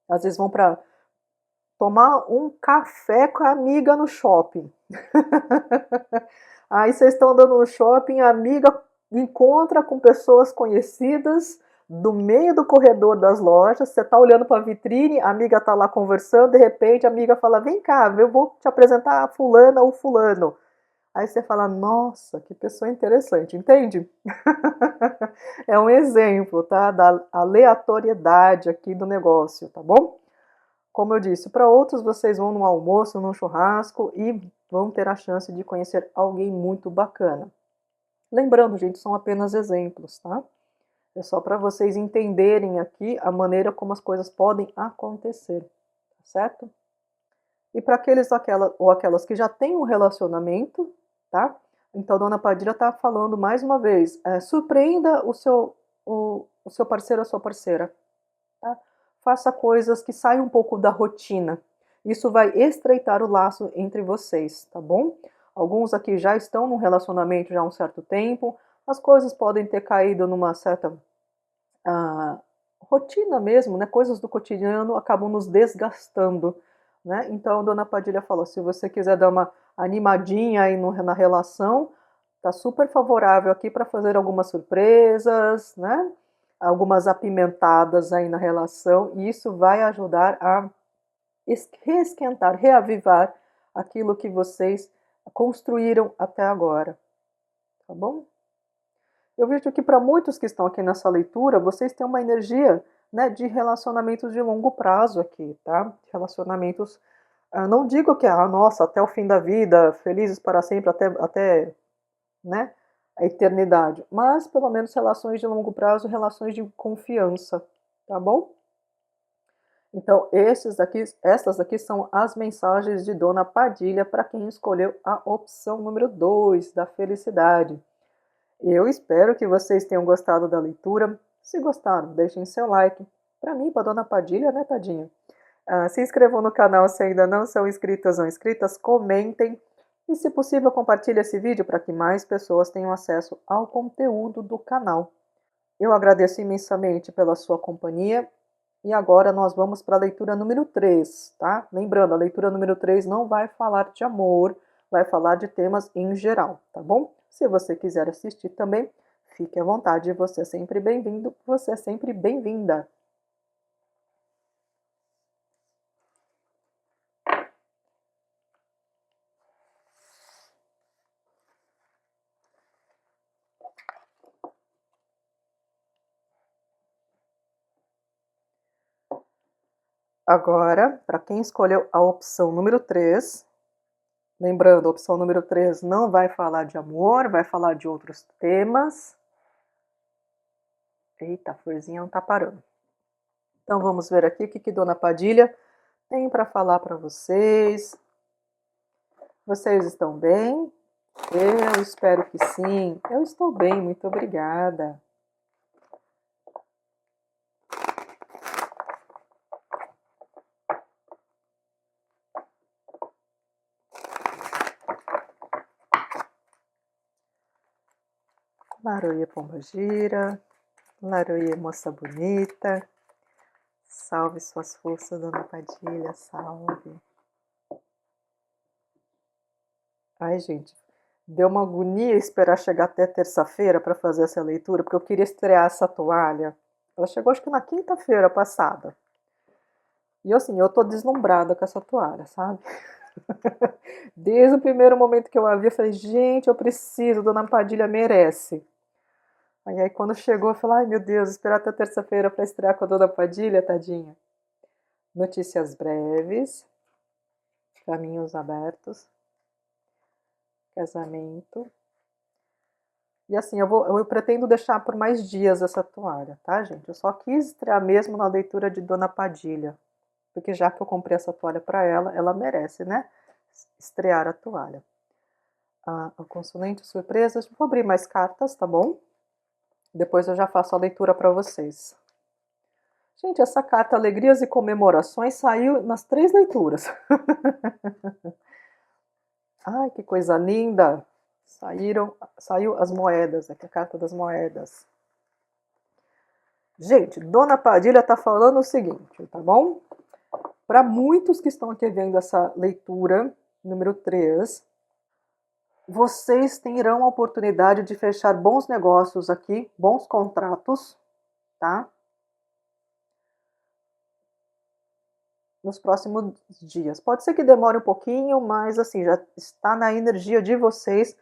às vezes vão para tomar um café com a amiga no shopping. Aí vocês estão andando no shopping, a amiga encontra com pessoas conhecidas do meio do corredor das lojas, você está olhando para a vitrine, a amiga está lá conversando, de repente a amiga fala, vem cá, eu vou te apresentar a fulana ou fulano. Aí você fala, nossa, que pessoa interessante, entende? É um exemplo, tá? Da aleatoriedade aqui do negócio, tá bom? Como eu disse, para outros vocês vão num almoço, num churrasco e vão ter a chance de conhecer alguém muito bacana. Lembrando, gente, são apenas exemplos, tá? É só para vocês entenderem aqui a maneira como as coisas podem acontecer, tá certo? E para aquelas que já têm um relacionamento, tá? Então, Dona Padilha está falando mais uma vez, surpreenda o seu parceiro ou a sua parceira, tá? Faça coisas que saiam um pouco da rotina. Isso vai estreitar o laço entre vocês, tá bom? Alguns aqui já estão num relacionamento já há um certo tempo, as coisas podem ter caído numa certa rotina mesmo, né? Coisas do cotidiano acabam nos desgastando, né? Então, Dona Padilha falou, se você quiser dar uma animadinha aí na relação, tá super favorável aqui para fazer algumas surpresas, né? Algumas apimentadas aí na relação, e isso vai ajudar a reesquentar, reavivar aquilo que vocês construíram até agora, tá bom? Eu vejo que para muitos que estão aqui nessa leitura, vocês têm uma energia, né, de relacionamentos de longo prazo aqui, tá? Relacionamentos, não digo que, nossa, até o fim da vida, felizes para sempre, até né, a eternidade, mas pelo menos relações de longo prazo, relações de confiança, tá bom? Então, essas aqui são as mensagens de Dona Padilha para quem escolheu a opção número 2 da felicidade. Eu espero que vocês tenham gostado da leitura. Se gostaram, deixem seu like. Para mim, para Dona Padilha, né, tadinha? Se inscrevam no canal se ainda não são inscritas ou inscritas, comentem. E, se possível, compartilhe esse vídeo para que mais pessoas tenham acesso ao conteúdo do canal. Eu agradeço imensamente pela sua companhia. E agora nós vamos para a leitura número 3, tá? Lembrando, a leitura número 3 não vai falar de amor, vai falar de temas em geral, tá bom? Se você quiser assistir também, fique à vontade, você é sempre bem-vindo, você é sempre bem-vinda. Agora, para quem escolheu a opção número 3, lembrando, a opção número 3 não vai falar de amor, vai falar de outros temas. Eita, a florzinha não tá parando. Então vamos ver aqui o que Dona Padilha tem para falar para vocês. Vocês estão bem? Eu espero que sim. Eu estou bem, muito obrigada. Laroia Pombagira, Laroia Moça Bonita, salve suas forças, Dona Padilha, salve. Ai, gente, deu uma agonia esperar chegar até terça-feira para fazer essa leitura, porque eu queria estrear essa toalha. Ela chegou acho que na quinta-feira passada. E assim, eu tô deslumbrada com essa toalha, sabe? Desde o primeiro momento que eu a vi, eu falei, gente, eu preciso, Dona Padilha merece. Aí quando chegou, eu falei, ai meu Deus, esperar até terça-feira para estrear com a Dona Padilha, tadinha. Notícias breves, caminhos abertos, casamento. E assim, eu pretendo deixar por mais dias essa toalha, tá, gente? Eu só quis estrear mesmo na leitura de Dona Padilha, porque já que eu comprei essa toalha para ela, ela merece, né? Estrear a toalha. O consulente surpresas. Vou abrir mais cartas, tá bom? Depois eu já faço a leitura para vocês. Gente, essa carta Alegrias e Comemorações saiu nas 3 leituras. Ai, que coisa linda! Saiu as moedas, aqui a carta das moedas. Gente, Dona Padilha tá falando o seguinte, tá bom? Para muitos que estão aqui vendo essa leitura, número 3, vocês terão a oportunidade de fechar bons negócios aqui, bons contratos, tá? Nos próximos dias. Pode ser que demore um pouquinho, mas assim, já está na energia de vocês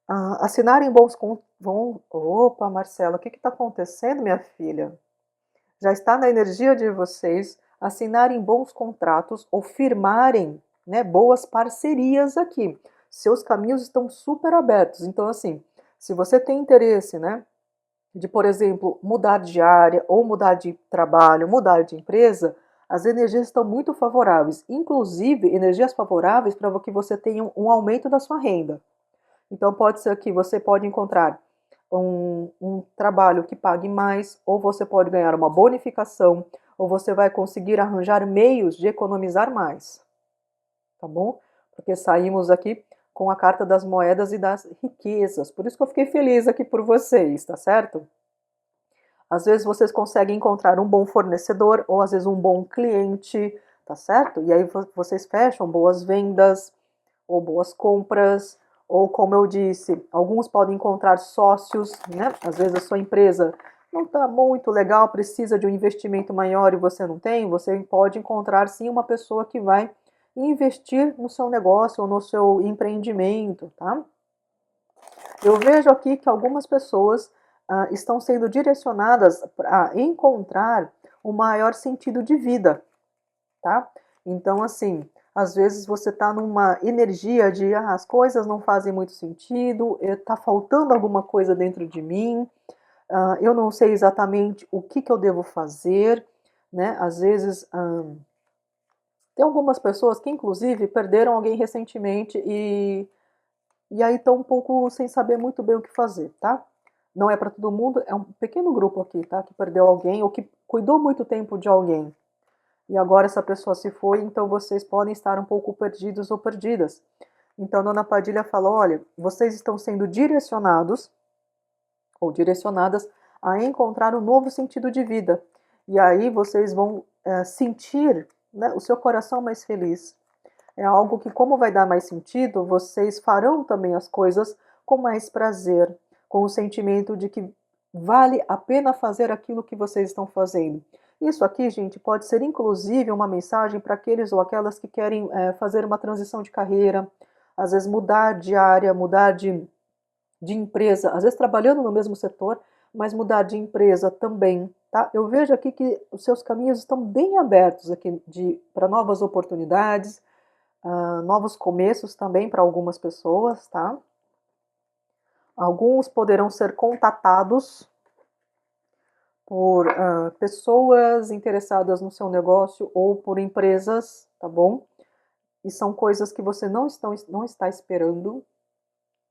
assinarem bons contratos. Opa, Marcela, o que está acontecendo, minha filha? Já está na energia de vocês assinarem bons contratos ou firmarem, né, boas parcerias aqui. Seus caminhos estão super abertos. Então, assim, se você tem interesse, né, de, por exemplo, mudar de área ou mudar de trabalho, mudar de empresa, as energias estão muito favoráveis. Inclusive, energias favoráveis para que você tenha um aumento da sua renda. Então, pode ser que você pode encontrar um trabalho que pague mais, ou você pode ganhar uma bonificação, ou você vai conseguir arranjar meios de economizar mais. Tá bom? Porque saímos aqui com a carta das moedas e das riquezas. Por isso que eu fiquei feliz aqui por vocês, tá certo? Às vezes vocês conseguem encontrar um bom fornecedor ou às vezes um bom cliente, tá certo? E aí vocês fecham boas vendas ou boas compras, ou como eu disse, alguns podem encontrar sócios, né? Às vezes a sua empresa não está muito legal, precisa de um investimento maior e você não tem, você pode encontrar sim uma pessoa que vai investir no seu negócio ou no seu empreendimento, tá? Eu vejo aqui que algumas pessoas estão sendo direcionadas a encontrar um maior sentido de vida, tá? Então, assim, às vezes você está numa energia de as coisas não fazem muito sentido, está faltando alguma coisa dentro de mim, eu não sei exatamente o que eu devo fazer, né? Às vezes tem algumas pessoas que, inclusive, perderam alguém recentemente e aí estão um pouco sem saber muito bem o que fazer, tá? Não é para todo mundo, é um pequeno grupo aqui, tá? Que perdeu alguém ou que cuidou muito tempo de alguém. E agora essa pessoa se foi, então vocês podem estar um pouco perdidos ou perdidas. Então, Dona Padilha fala, olha, vocês estão sendo direcionados ou direcionadas a encontrar um novo sentido de vida. E aí vocês vão sentir, né, o seu coração mais feliz. É algo que, como vai dar mais sentido, vocês farão também as coisas com mais prazer, com o sentimento de que vale a pena fazer aquilo que vocês estão fazendo. Isso aqui, gente, pode ser inclusive uma mensagem para aqueles ou aquelas que querem fazer uma transição de carreira, às vezes mudar de área, mudar de empresa, às vezes trabalhando no mesmo setor, mas mudar de empresa também, tá? Eu vejo aqui que os seus caminhos estão bem abertos aqui para novas oportunidades, novos começos também para algumas pessoas, tá? Alguns poderão ser contatados por pessoas interessadas no seu negócio ou por empresas, tá bom? E são coisas que você não está esperando,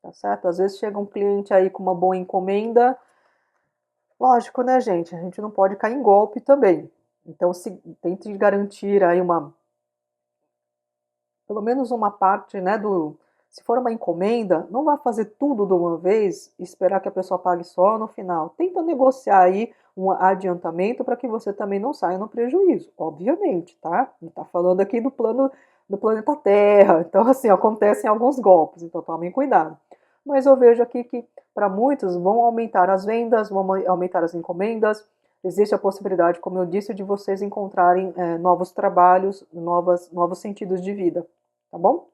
tá certo? Às vezes chega um cliente aí com uma boa encomenda. Lógico, né, gente? A gente não pode cair em golpe também. Então, tente garantir aí pelo menos uma parte, né, se for uma encomenda, não vá fazer tudo de uma vez e esperar que a pessoa pague só no final. Tenta negociar aí um adiantamento para que você também não saia no prejuízo, obviamente, tá? A gente tá falando aqui do planeta Terra, então assim, acontecem alguns golpes, então tomem cuidado. Mas eu vejo aqui que para muitos vão aumentar as vendas, vão aumentar as encomendas, existe a possibilidade, como eu disse, de vocês encontrarem novos trabalhos, novos sentidos de vida, tá bom?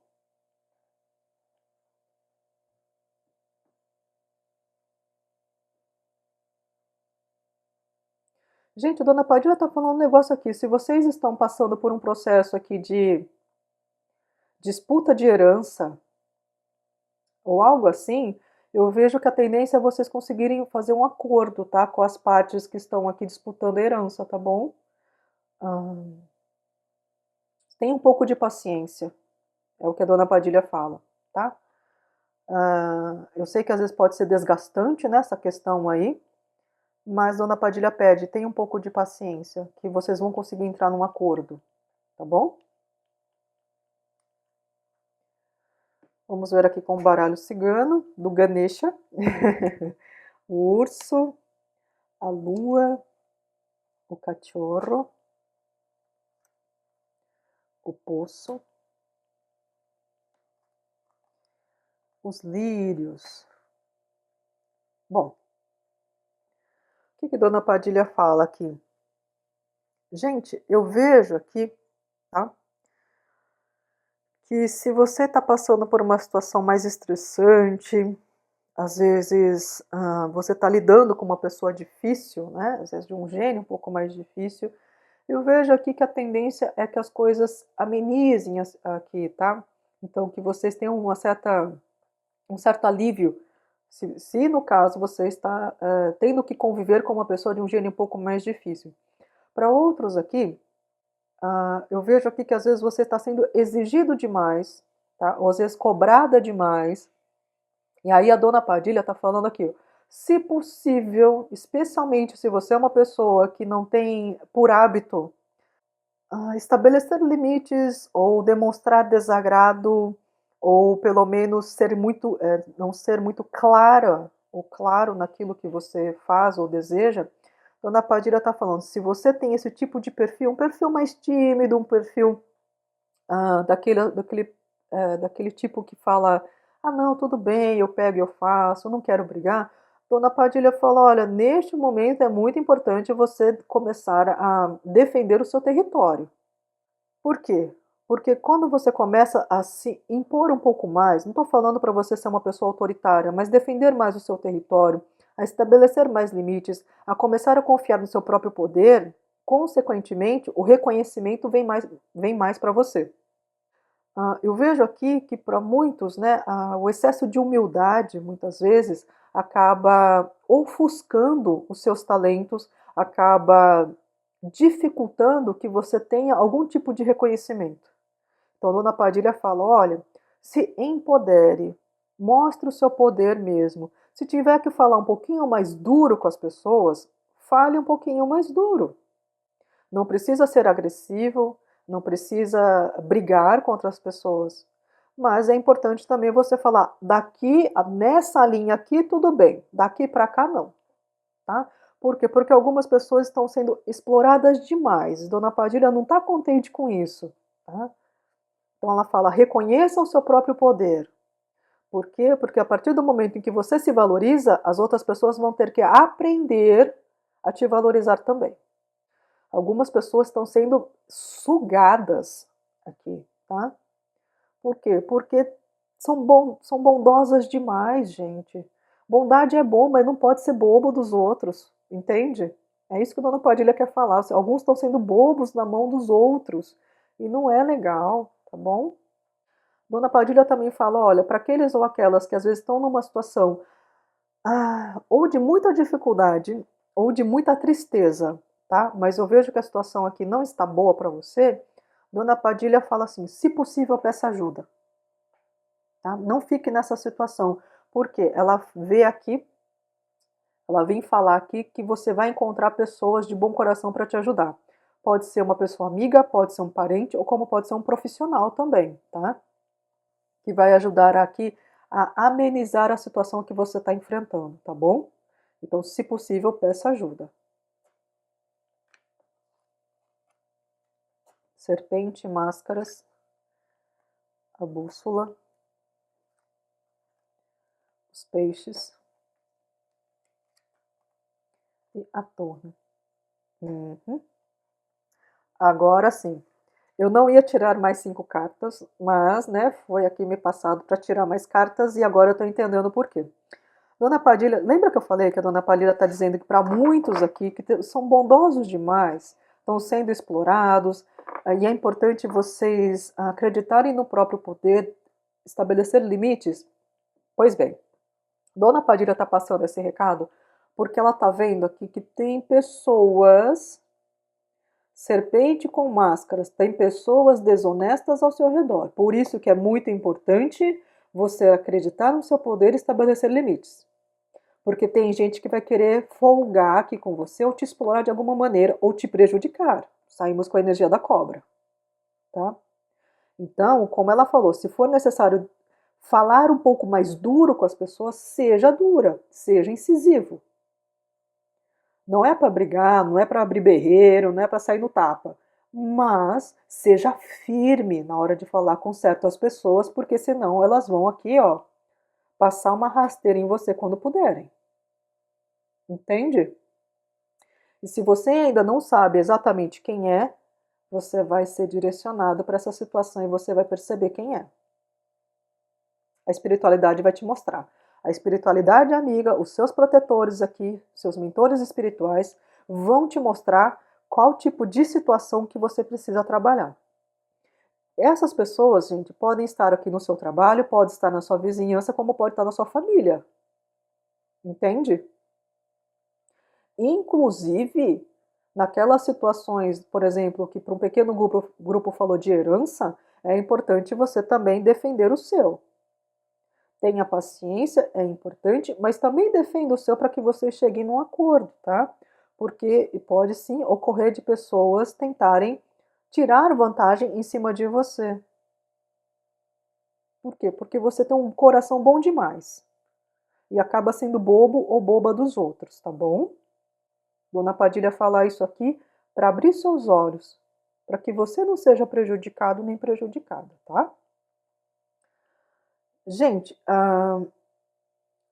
Gente, Dona Padilha tá falando um negócio aqui. Se vocês estão passando por um processo aqui de disputa de herança ou algo assim, eu vejo que a tendência é vocês conseguirem fazer um acordo, tá? Com as partes que estão aqui disputando a herança, tá bom? Ah, tenha um pouco de paciência, é o que a Dona Padilha fala, tá? Eu sei que às vezes pode ser desgastante nessa questão aí, mas Dona Padilha pede, tenha um pouco de paciência, que vocês vão conseguir entrar num acordo, tá bom? Vamos ver aqui com o baralho cigano, do Ganesha. O urso, a lua, o cachorro, o poço, os lírios. Bom, o que Dona Padilha fala aqui? Gente, eu vejo aqui, tá? Que se você está passando por uma situação mais estressante, às vezes você está lidando com uma pessoa difícil, né? Às vezes de um gênio um pouco mais difícil, eu vejo aqui que a tendência é que as coisas amenizem aqui, tá? Então que vocês tenham um certo alívio, se no caso você está tendo que conviver com uma pessoa de um gênio um pouco mais difícil. Para outros aqui, eu vejo aqui que às vezes você está sendo exigido demais, tá? Ou às vezes cobrada demais. E aí a Dona Padilha está falando aqui, ó, se possível, especialmente se você é uma pessoa que não tem por hábito estabelecer limites ou demonstrar desagrado ou pelo menos ser muito, não ser muito clara ou claro naquilo que você faz ou deseja. Dona Padilha está falando, se você tem esse tipo de perfil, um perfil mais tímido, um perfil daquele tipo que fala, ah não, tudo bem, eu pego e eu faço, eu não quero brigar. Dona Padilha fala, olha, neste momento é muito importante você começar a defender o seu território. Por quê? Porque quando você começa a se impor um pouco mais, não estou falando para você ser uma pessoa autoritária, mas defender mais o seu território, a estabelecer mais limites, a começar a confiar no seu próprio poder, consequentemente, o reconhecimento vem mais para você. Eu vejo aqui que para muitos, né, o excesso de humildade, muitas vezes, acaba ofuscando os seus talentos, acaba dificultando que você tenha algum tipo de reconhecimento. Então, a Dona Padilha fala: olha, se empodere, mostre o seu poder mesmo. Se tiver que falar um pouquinho mais duro com as pessoas, fale um pouquinho mais duro. Não precisa ser agressivo, não precisa brigar contra as pessoas. Mas é importante também você falar, daqui, nessa linha aqui, tudo bem, daqui para cá não, tá? Por quê? Porque algumas pessoas estão sendo exploradas demais. Dona Padilha não está contente com isso, tá? Então ela fala, reconheça o seu próprio poder. Por quê? Porque a partir do momento em que você se valoriza, as outras pessoas vão ter que aprender a te valorizar também. Algumas pessoas estão sendo sugadas aqui, tá? Por quê? Porque são bondosas demais, gente. Bondade é bom, mas não pode ser bobo dos outros, entende? É isso que a Dona Padilha quer falar. Alguns estão sendo bobos na mão dos outros e não é legal, tá bom? Dona Padilha também fala, olha, para aqueles ou aquelas que às vezes estão numa situação ou de muita dificuldade ou de muita tristeza, tá? Mas eu vejo que a situação aqui não está boa para você. Dona Padilha fala assim: se possível, peça ajuda, tá? Não fique nessa situação, porque ela vê aqui, ela vem falar aqui que você vai encontrar pessoas de bom coração para te ajudar. Pode ser uma pessoa amiga, pode ser um parente, ou como pode ser um profissional também, tá? Que vai ajudar aqui a amenizar a situação que você está enfrentando, tá bom? Então, se possível, peça ajuda. Serpente, máscaras, a bússola, os peixes e a torre. Uhum. Agora sim. Eu não ia tirar mais 5 cartas, mas, né, foi aqui me passado para tirar mais cartas e agora eu estou entendendo por quê. Dona Padilha, lembra que eu falei que a Dona Padilha está dizendo que para muitos aqui que são bondosos demais, estão sendo explorados, e é importante vocês acreditarem no próprio poder, estabelecer limites? Pois bem, Dona Padilha está passando esse recado porque ela está vendo aqui que tem pessoas, serpente com máscaras, tem pessoas desonestas ao seu redor. Por isso que é muito importante você acreditar no seu poder e estabelecer limites. Porque tem gente que vai querer folgar aqui com você ou te explorar de alguma maneira ou te prejudicar. Saímos com a energia da cobra, tá? Então, como ela falou, se for necessário falar um pouco mais duro com as pessoas, seja dura, seja incisivo. Não é para brigar, não é para abrir berreiro, não é para sair no tapa. Mas seja firme na hora de falar com certas pessoas, porque senão elas vão aqui, ó, passar uma rasteira em você quando puderem. Entende? E se você ainda não sabe exatamente quem é, você vai ser direcionado para essa situação e você vai perceber quem é. A espiritualidade vai te mostrar. A espiritualidade amiga, os seus protetores aqui, seus mentores espirituais, vão te mostrar qual tipo de situação que você precisa trabalhar. Essas pessoas, gente, podem estar aqui no seu trabalho, pode estar na sua vizinhança, como pode estar na sua família. Entende? Inclusive, naquelas situações, por exemplo, que para um pequeno grupo falou de herança, é importante você também defender o seu. Tenha paciência, é importante, mas também defenda o seu para que vocês cheguem num acordo, tá? Porque pode sim ocorrer de pessoas tentarem tirar vantagem em cima de você. Por quê? Porque você tem um coração bom demais e acaba sendo bobo ou boba dos outros, tá bom? Dona Padilha falar isso aqui para abrir seus olhos, para que você não seja prejudicado nem prejudicada, tá? Gente,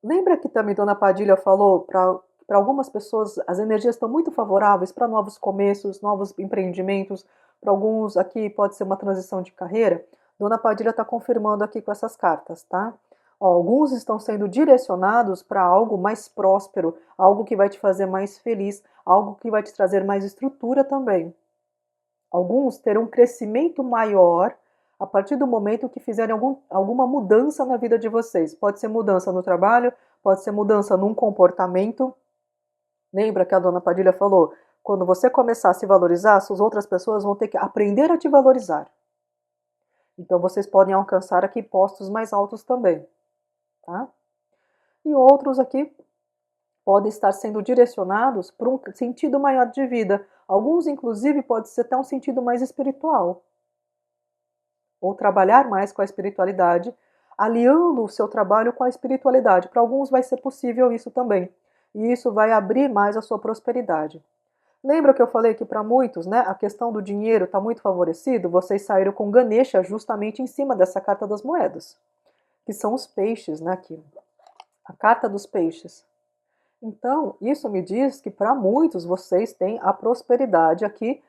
lembra que também Dona Padilha falou para algumas pessoas as energias estão muito favoráveis para novos começos, novos empreendimentos, para alguns aqui pode ser uma transição de carreira? Dona Padilha está confirmando aqui com essas cartas, tá? Ó, alguns estão sendo direcionados para algo mais próspero, algo que vai te fazer mais feliz, algo que vai te trazer mais estrutura também. Alguns terão um crescimento maior a partir do momento que fizerem alguma mudança na vida de vocês. Pode ser mudança no trabalho, pode ser mudança num comportamento. Lembra que a dona Padilha falou? Quando você começar a se valorizar, as outras pessoas vão ter que aprender a te valorizar. Então vocês podem alcançar aqui postos mais altos também, tá? E outros aqui podem estar sendo direcionados para um sentido maior de vida. Alguns, inclusive, pode ser até um sentido mais espiritual. Ou trabalhar mais com a espiritualidade, aliando o seu trabalho com a espiritualidade. Para alguns vai ser possível isso também. E isso vai abrir mais a sua prosperidade. Lembra que eu falei que para muitos, né, a questão do dinheiro está muito favorecido? Vocês saíram com Ganesha justamente em cima dessa carta das moedas, que são os peixes, né, aqui. A carta dos peixes. Então, isso me diz que para muitos vocês têm a prosperidade aqui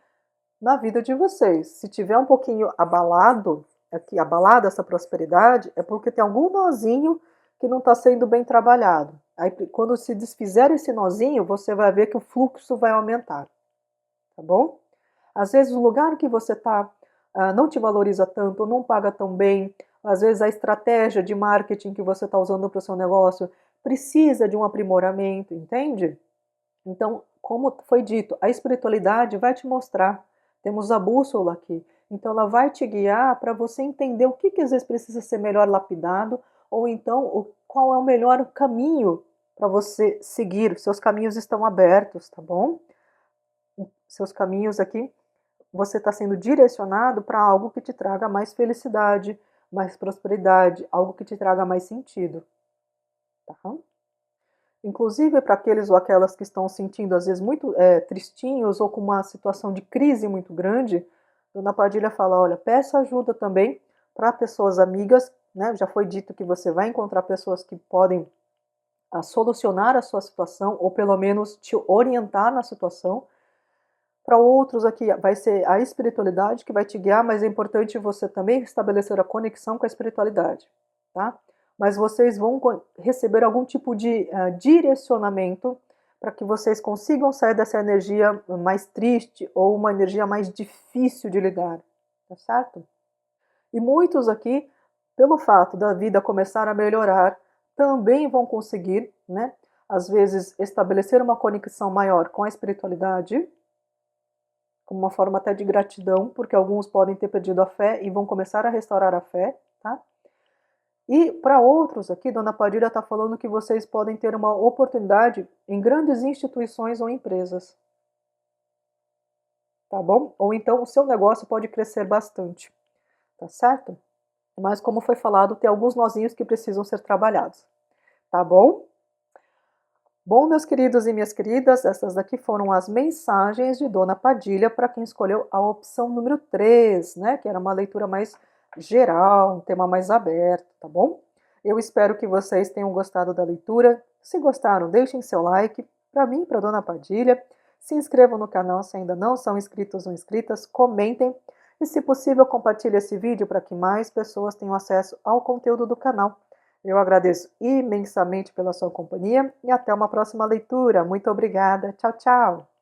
na vida de vocês. Se tiver um pouquinho abalado, aqui, abalada essa prosperidade, é porque tem algum nozinho que não está sendo bem trabalhado. Aí, quando se desfizer esse nozinho, você vai ver que o fluxo vai aumentar. Tá bom? Às vezes o lugar que você está não te valoriza tanto, não paga tão bem. Às vezes a estratégia de marketing que você está usando para o seu negócio precisa de um aprimoramento, entende? Então, como foi dito, a espiritualidade vai te mostrar. Temos a bússola aqui. Então, ela vai te guiar para você entender o que às vezes precisa ser melhor lapidado, ou então qual é o melhor caminho para você seguir. Seus caminhos estão abertos, tá bom? Seus caminhos aqui, você está sendo direcionado para algo que te traga mais felicidade, mais prosperidade, algo que te traga mais sentido. Tá? Inclusive para aqueles ou aquelas que estão sentindo às vezes muito tristinhos ou com uma situação de crise muito grande, Dona Padilha fala, olha, peça ajuda também para pessoas amigas, né? Já foi dito que você vai encontrar pessoas que podem solucionar a sua situação ou pelo menos te orientar na situação. Para outros aqui vai ser a espiritualidade que vai te guiar, mas é importante você também estabelecer a conexão com a espiritualidade, tá? mas vocês vão receber algum tipo de direcionamento para que vocês consigam sair dessa energia mais triste ou uma energia mais difícil de lidar, tá certo? E muitos aqui, pelo fato da vida começar a melhorar, também vão conseguir, né, às vezes, estabelecer uma conexão maior com a espiritualidade, como uma forma até de gratidão, porque alguns podem ter perdido a fé e vão começar a restaurar a fé, tá? E para outros aqui, Dona Padilha está falando que vocês podem ter uma oportunidade em grandes instituições ou empresas, tá bom? Ou então o seu negócio pode crescer bastante, tá certo? Mas como foi falado, tem alguns nozinhos que precisam ser trabalhados, tá bom? Bom, meus queridos e minhas queridas, essas daqui foram as mensagens de Dona Padilha para quem escolheu a opção número 3, né? Que era uma leitura mais geral, um tema mais aberto, tá bom? Eu espero que vocês tenham gostado da leitura. Se gostaram, deixem seu like para mim e para Dona Padilha. Se inscrevam no canal se ainda não são inscritos ou inscritas, comentem e, se possível, compartilhe esse vídeo para que mais pessoas tenham acesso ao conteúdo do canal. Eu agradeço imensamente pela sua companhia e até uma próxima leitura. Muito obrigada. Tchau, tchau.